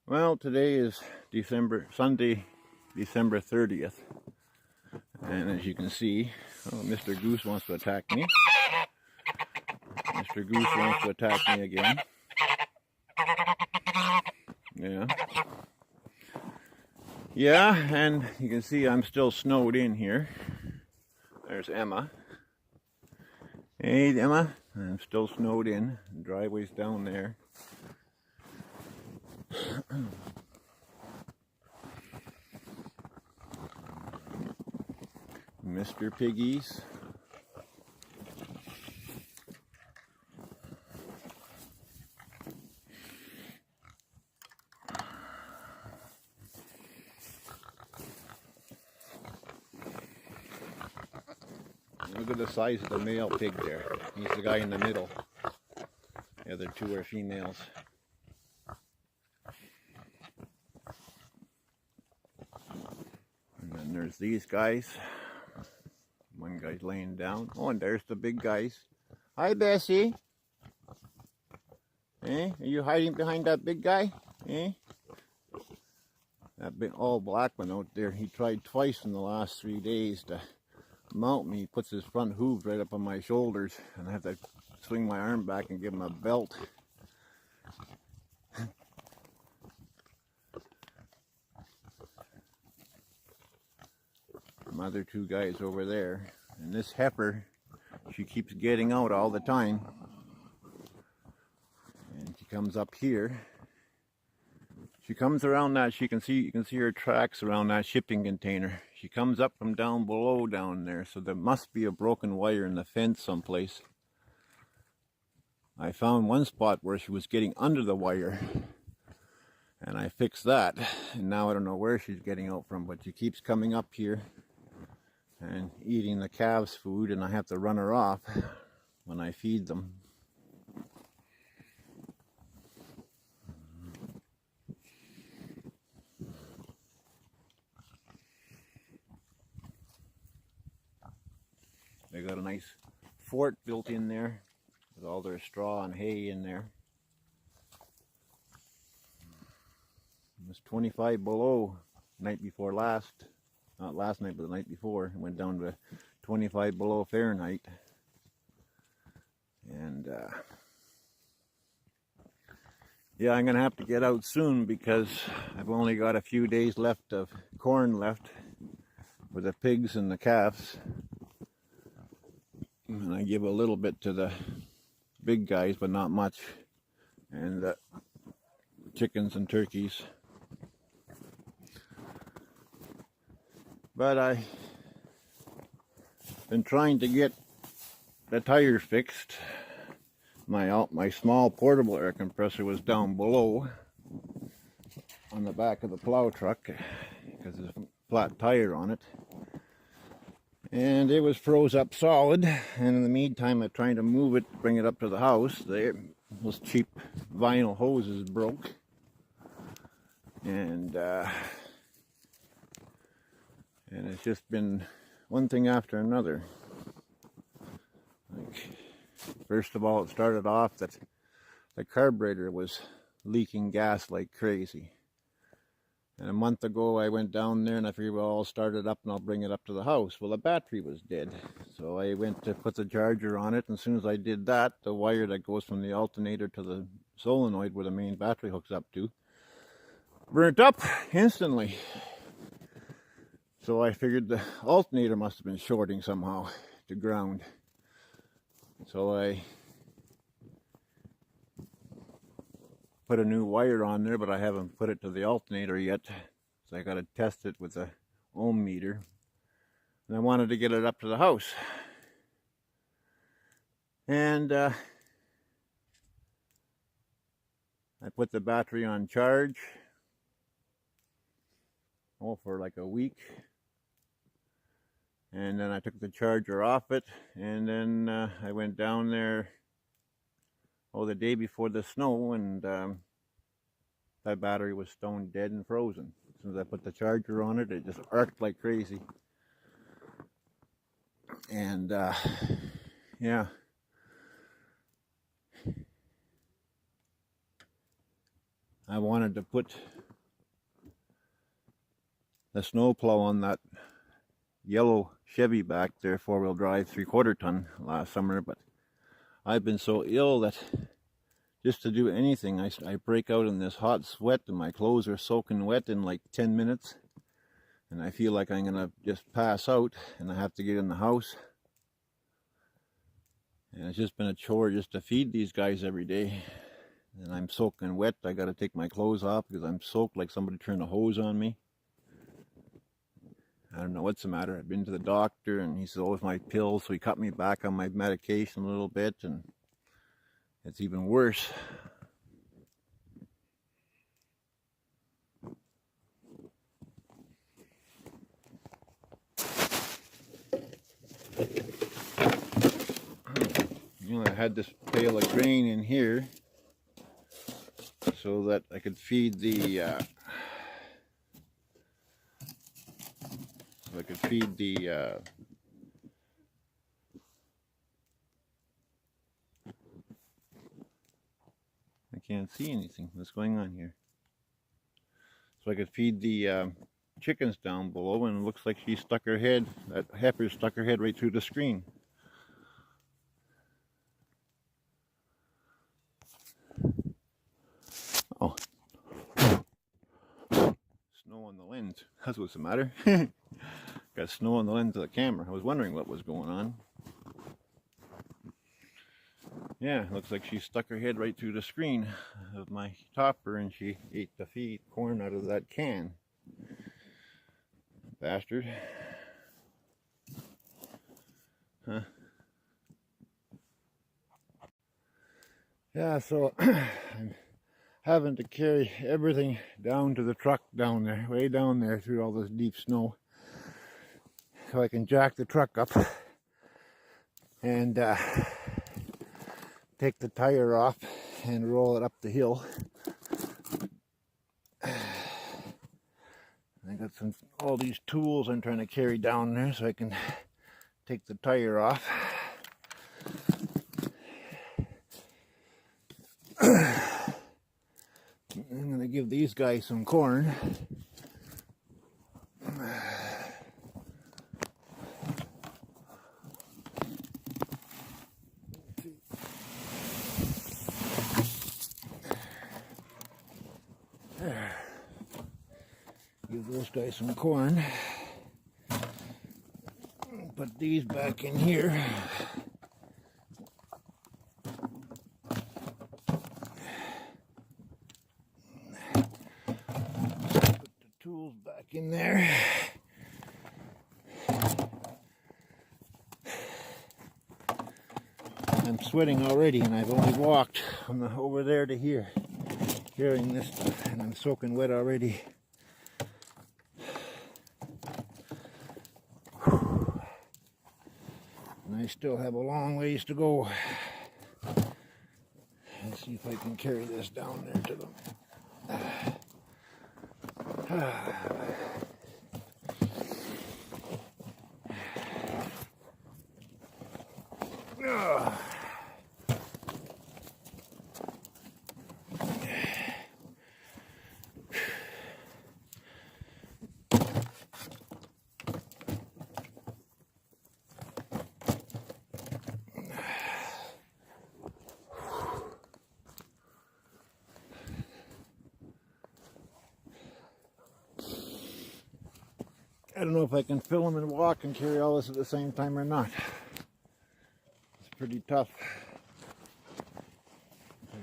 Well, today is Sunday, December 30th. And as you can see, Mr. Goose wants to attack me. Mr. Goose wants to attack me again. Yeah. Yeah, and you can see I'm still snowed in here. There's Emma. Hey, Emma. I'm still snowed in. The driveway's down there. Mr. Piggies. Look at the size of the male pig there. He's the guy in the middle. The other two are females. And then there's these guys. One guy's laying down. Oh, and there's the big guys. Hi, Bessie. Eh? Are you hiding behind that big guy? Eh? That big all black one out there, he tried twice in the last 3 days to mount me. He puts his front hooves right up on my shoulders, and I have to swing my arm back and give him a belt. Some other two guys over there, and this heifer, she keeps getting out all the time, and she comes up here. She comes around that, you can see her tracks around that shipping container. She comes up from down below down there, so there must be a broken wire in the fence someplace. I found one spot where she was getting under the wire, and I fixed that, and now I don't know where she's getting out from, but she keeps coming up here and eating the calves' food, and I have to run her off when I feed them. They got a nice fort built in there with all their straw and hay in there. It was 25 below night before last. Not last night, but the night before. It went down to 25 below Fahrenheit. And yeah, I'm going to have to get out soon because I've only got a few days left of corn left for the pigs and the calves. And I give a little bit to the big guys, but not much. And the chickens and turkeys. But I've been trying to get the tires fixed. My small portable air compressor was down below on the back of the plow truck because there's a flat tire on it. And it was froze up solid, and in the meantime I'm trying to move it, bring it up to the house. Those cheap vinyl hoses broke. And it's just been one thing after another. Like, first of all, it started off that the carburetor was leaking gas like crazy. And a month ago I went down there and I figured, well, I'll start it up and I'll bring it up to the house. Well, the battery was dead. So I went to put the charger on it, and as soon as I did that, the wire that goes from the alternator to the solenoid where the main battery hooks up to burnt up instantly. So I figured the alternator must have been shorting somehow to ground. So I put a new wire on there, but I haven't put it to the alternator yet. So I got to test it with a ohm meter. And I wanted to get it up to the house. And I put the battery on charge. For like a week. And then I took the charger off it, and then I went down there the day before the snow, and that battery was stone dead and frozen. As soon as I put the charger on it, it just arced like crazy. And yeah, I wanted to put the snowplow on that yellow Chevy back there, 4-wheel drive, 3/4 ton last summer, but I've been so ill that just to do anything, I break out in this hot sweat and my clothes are soaking wet in like 10 minutes. And I feel like I'm gonna just pass out and I have to get in the house. And it's just been a chore just to feed these guys every day. And I'm soaking wet. I gotta take my clothes off because I'm soaked like somebody turned a hose on me. I don't know what's the matter. I've been to the doctor and he said, oh, it's my pills. So he cut me back on my medication a little bit and it's even worse. You know, I had this pail of grain in here so that I could feed the I can't see anything. What's going on here? So I could feed the chickens down below, and it looks like she stuck her head, that heifer stuck her head right through the screen. Oh. Snow on the lens. That's what's the matter. Got snow on the lens of the camera. I was wondering what was going on. Yeah, looks like she stuck her head right through the screen of my topper and she ate the feed corn out of that can. Bastard. Huh. Yeah, so I'm having to carry everything down to the truck down there, way down there through all this deep snow. So I can jack the truck up and take the tire off and roll it up the hill. I got all these tools I'm trying to carry down there so I can take the tire off. I'm going to give these guys some corn. Give those guys some corn. Put these back in here. Put the tools back in there. I'm sweating already and I've only walked from over there to here carrying this stuff and I'm soaking wet already. And I still have a long ways to go. Let's see if I can carry this down there to them. I don't know if I can film and walk and carry all this at the same time or not. It's pretty tough.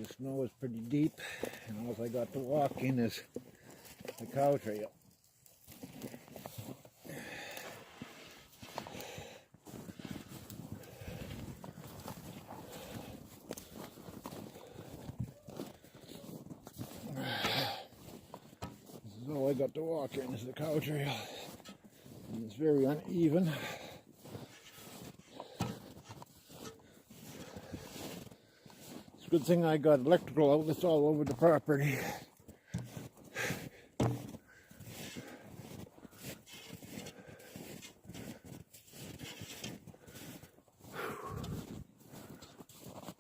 The snow is pretty deep, and all I got to walk in is the cow trail. This is all I got to walk in is the cow trail. And it's very uneven. It's a good thing I got electrical outlets all over the property.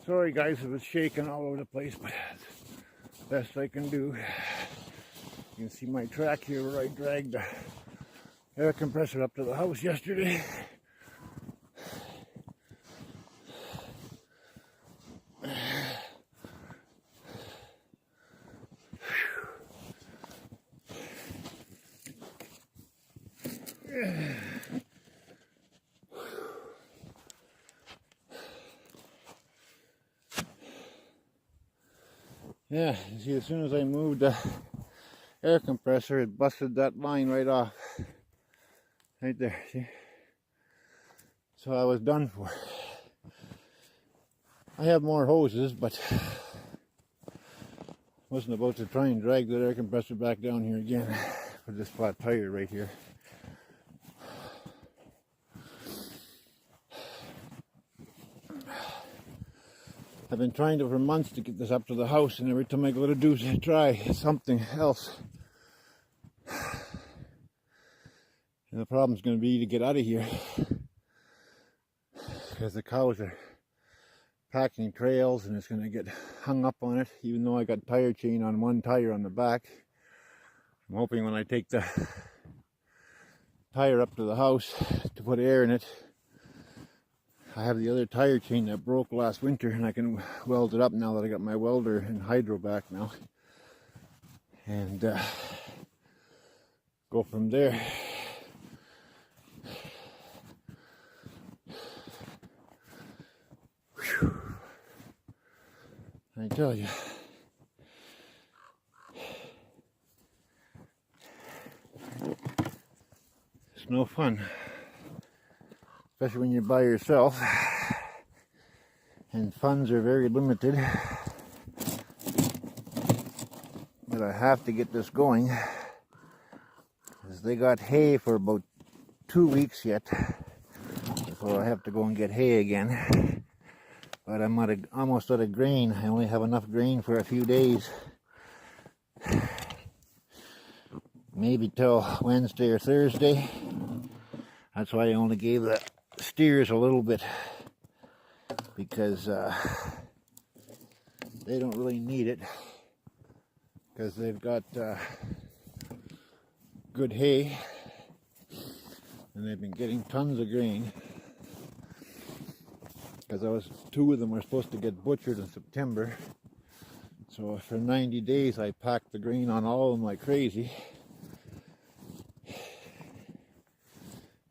Sorry guys, it was shaking all over the place, but best I can do. You can see my track here where I dragged the air compressor up to the house yesterday. Yeah, you see, as soon as I moved the air compressor, it busted that line right off. Right there, see? So I was done for. I have more hoses, but wasn't about to try and drag that air compressor back down here again for this flat tire right here. I've been trying for months to get this up to the house, and every time I go to do try something else, and the problem's going to be to get out of here because the cows are packing trails and it's going to get hung up on it, even though I got tire chain on one tire on the back. I'm hoping when I take the tire up to the house to put air in it, I have the other tire chain that broke last winter, and I can weld it up now that I got my welder and hydro back now, and go from there. Whew. I tell you, it's no fun. Especially when you're by yourself, and funds are very limited. But I have to get this going, because they got hay for about 2 weeks yet, so I have to go and get hay again. But I'm almost out of grain. I only have enough grain for a few days, maybe till Wednesday or Thursday. That's why I only gave the steers a little bit, because they don't really need it, because they've got good hay and they've been getting tons of grain. Because 2 of them were supposed to get butchered in September, so for 90 days I packed the grain on all of them like crazy.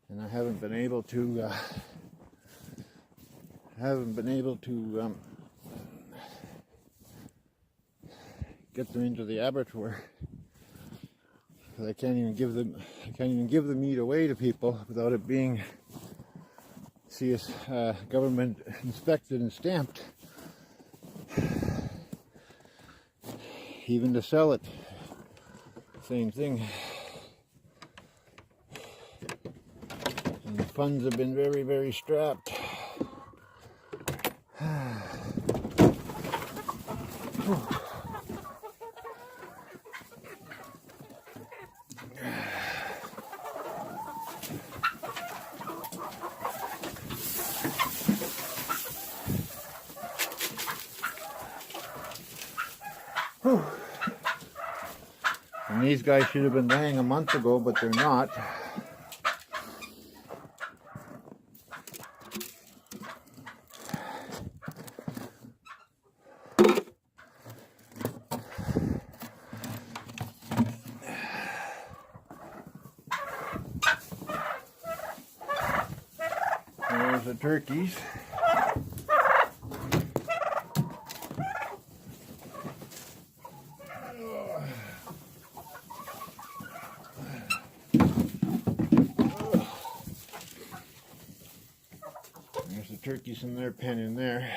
And I haven't been able to get them into the abattoir, because I can't even give the meat away to people without it being government inspected and stamped. Even to sell it, same thing. And the funds have been very, very strapped. And these guys should have been laying a month ago, but they're not. There's the turkeys. There's the turkeys in their pen in there.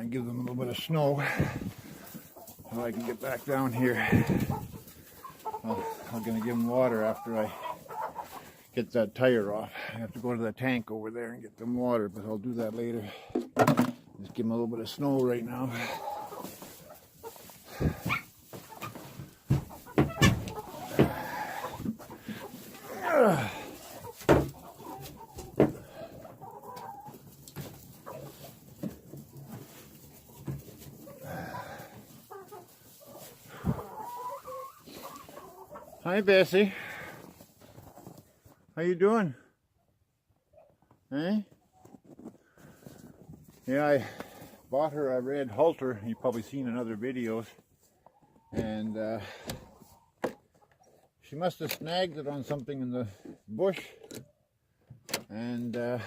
gonna give them a little bit of snow so I can get back down here. I'm gonna give them water after I get that tire off. I have to go to the tank over there and get them water, but I'll do that later. Just give them a little bit of snow right now. Hi, Bessie. How you doing? Eh? Yeah, I bought her a red halter. You've probably seen in other videos. And she must have snagged it on something in the bush. And I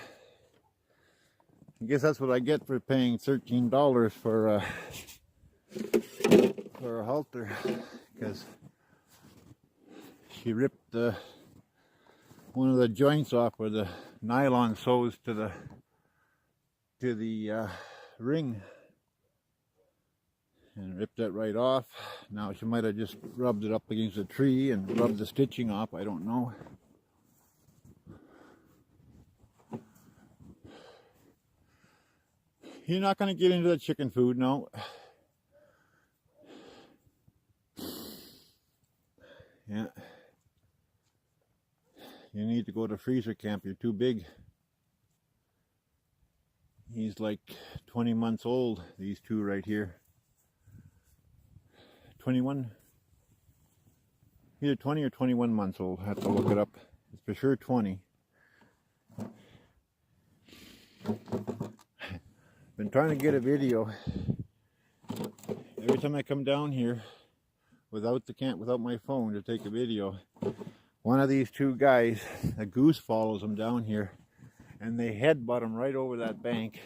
guess that's what I get for paying $13 for a halter, because she ripped one of the joints off where the nylon sews to the ring, and ripped that right off. Now she might have just rubbed it up against a tree and rubbed the stitching off. I don't know. You're not going to get into the chicken food, no. Yeah. You need to go to freezer camp. You're too big. He's like 20 months old, these two right here. 21? Either 20 or 21 months old. I have to look it up. It's for sure 20. Been trying to get a video. Every time I come down here without the camp, without my phone to take a video, one of these two guys, a goose follows him down here, and they headbutt him right over that bank,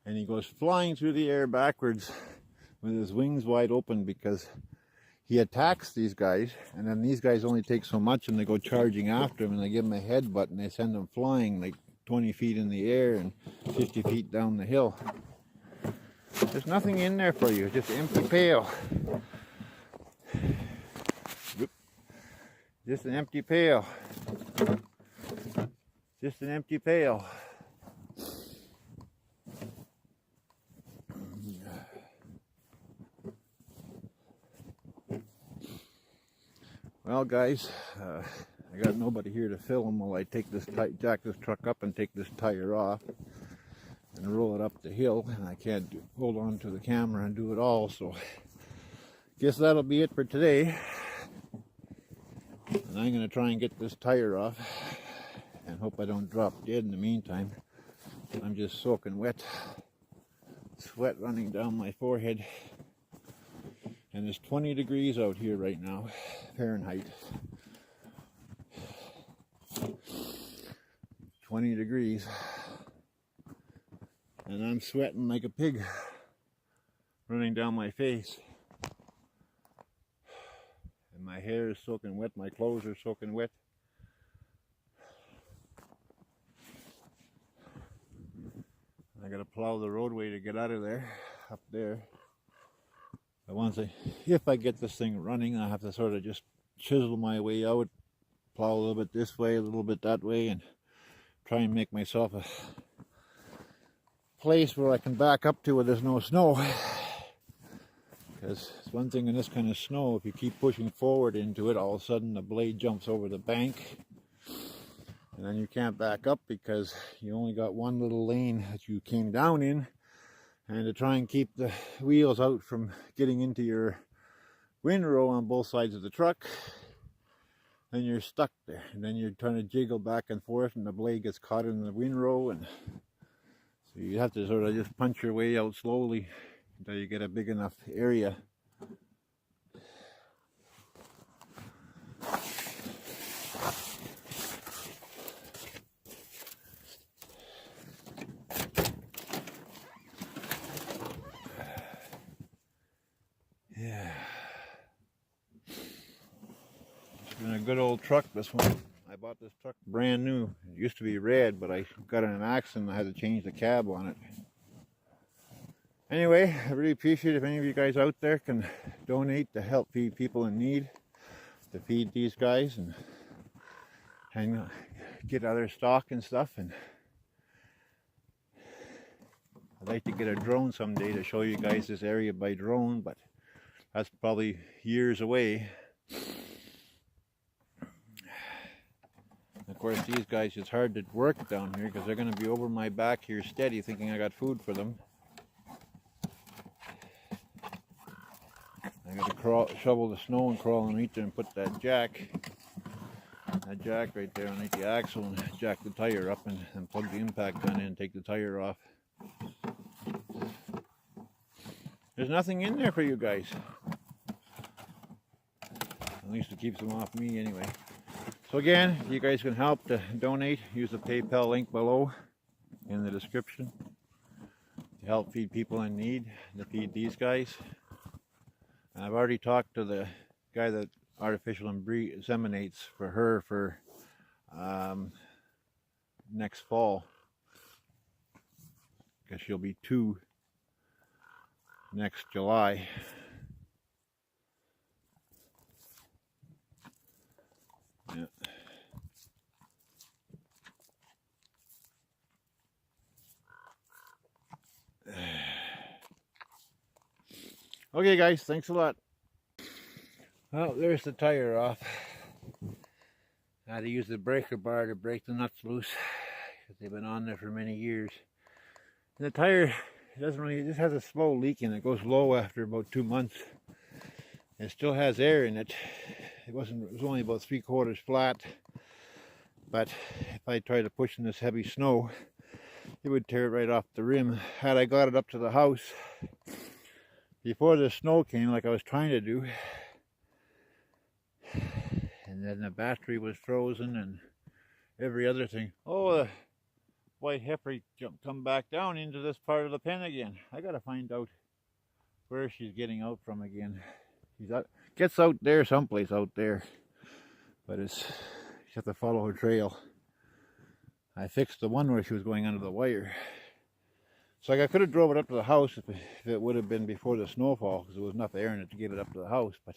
and he goes flying through the air backwards with his wings wide open, because he attacks these guys, and then these guys only take so much and they go charging after him, and they give him a headbutt and they send him flying like 20 feet in the air and 50 feet down the hill. There's nothing in there for you, just an empty pail. Just an empty pail. Just an empty pail. Well, guys, I got nobody here to film while I take this jack this truck up and take this tire off and roll it up the hill, and I can't hold on to the camera and do it all, so guess that'll be it for today. And I'm going to try and get this tire off and hope I don't drop dead in the meantime. I'm just soaking wet, sweat running down my forehead, and it's 20 degrees out here right now, Fahrenheit. 20 degrees, and I'm sweating like a pig running down my face. And my hair is soaking wet, my clothes are soaking wet. I gotta plow the roadway to get out of there, up there. But if I get this thing running, I have to sort of just chisel my way out, plow a little bit this way, a little bit that way, and try and make myself a place where I can back up to where there's no snow. Because it's one thing in this kind of snow, if you keep pushing forward into it, all of a sudden the blade jumps over the bank, and then you can't back up because you only got one little lane that you came down in. And to try and keep the wheels out from getting into your windrow on both sides of the truck, then you're stuck there, and then you're trying to jiggle back and forth, and the blade gets caught in the windrow, and so you have to sort of just punch your way out slowly until you get a big enough area. Yeah. It's been a good old truck, this one. I bought this truck brand new. It used to be red, but I got in an accident and I had to change the cab on it. Anyway, I really appreciate if any of you guys out there can donate to help feed people in need, to feed these guys and get other stock and stuff. And I'd like to get a drone someday to show you guys this area by drone, but that's probably years away. Of course, these guys, it's hard to work down here because they're going to be over my back here steady, thinking I got food for them. I got to shovel the snow and crawl underneath there and put that jack right there underneath the axle and jack the tire up and plug the impact gun in and take the tire off. There's nothing in there for you guys. At least it keeps them off me anyway. So again, if you guys can help to donate, use the PayPal link below in the description to help feed people in need, to feed these guys. And I've already talked to the guy that artificial inseminates for her for next fall, because she'll be 2 next July. Yeah. Okay guys, thanks a lot. Well, there's the tire off. I had to use the breaker bar to break the nuts loose because they've been on there for many years. And the tire it just has a slow leak and it goes low after about 2 months. It still has air in it. It was only about 3/4 flat, but if I tried to push in this heavy snow, it would tear it right off the rim. Had I got it up to the house before the snow came, like I was trying to do, and then the battery was frozen and every other thing. Oh, the white heifer come back down into this part of the pen again. I gotta find out where she's getting out from again. Gets out there someplace out there, but you have to follow her trail. I fixed the one where she was going under the wire. So I could have drove it up to the house if it would have been before the snowfall, because there was enough air in it to get it up to the house. But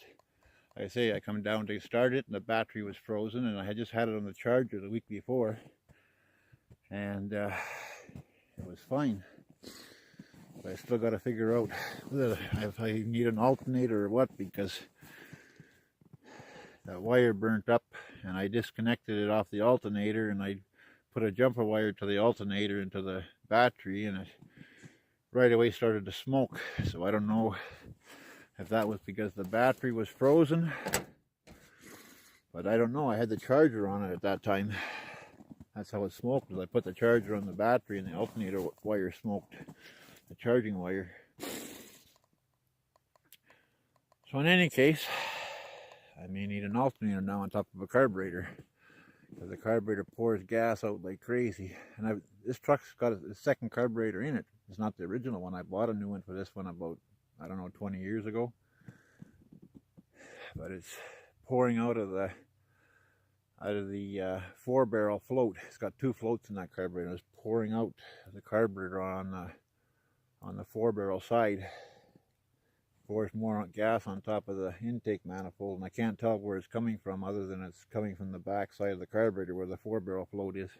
like I say, I come down to start it and the battery was frozen, and I had just had it on the charger the week before, and it was fine. But I still got to figure out if I need an alternator or what, because that wire burnt up and I disconnected it off the alternator and I put a jumper wire to the alternator into the battery, and it right away started to smoke. So I don't know if that was because the battery was frozen, but I don't know. I had the charger on it at that time. That's how it smoked, because I put the charger on the battery and the alternator wire smoked, the charging wire. So in any case, I may need an alternator now on top of a carburetor, because the carburetor pours gas out like crazy. And this truck's got a second carburetor in it. It's not the original one. I bought a new one for this one about, I don't know, 20 years ago. But it's pouring out of the 4-barrel float. It's got 2 floats in that carburetor. It's pouring out the carburetor on the 4-barrel side. Pours more gas on top of the intake manifold, and I can't tell where it's coming from, other than it's coming from the back side of the carburetor where the 4-barrel float is.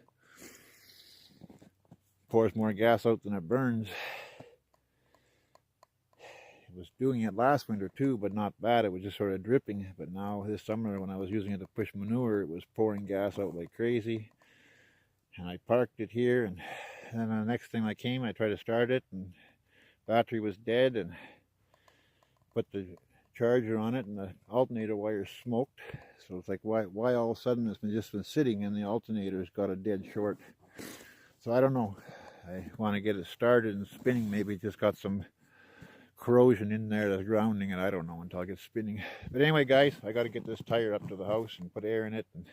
Pours more gas out than it burns. It was doing it last winter too, but not bad. It was just sort of dripping. But now this summer, when I was using it to push manure, it was pouring gas out like crazy. And I parked it here, and then the next thing I came, I tried to start it, and battery was dead, and put the charger on it, and the alternator wire smoked. So it's like, why all of a sudden it's just been sitting and the alternator's got a dead short. So I don't know. I want to get it started and spinning. Maybe it just got some corrosion in there that's grounding it. I don't know until I get spinning. But anyway, guys, I got to get this tire up to the house and put air in it and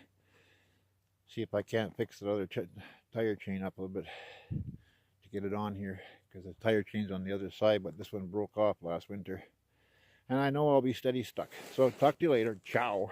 see if I can't fix the other tire chain up a little bit to get it on here, because the tire chain's on the other side, but this one broke off last winter. And I know I'll be steady stuck. So talk to you later. Ciao.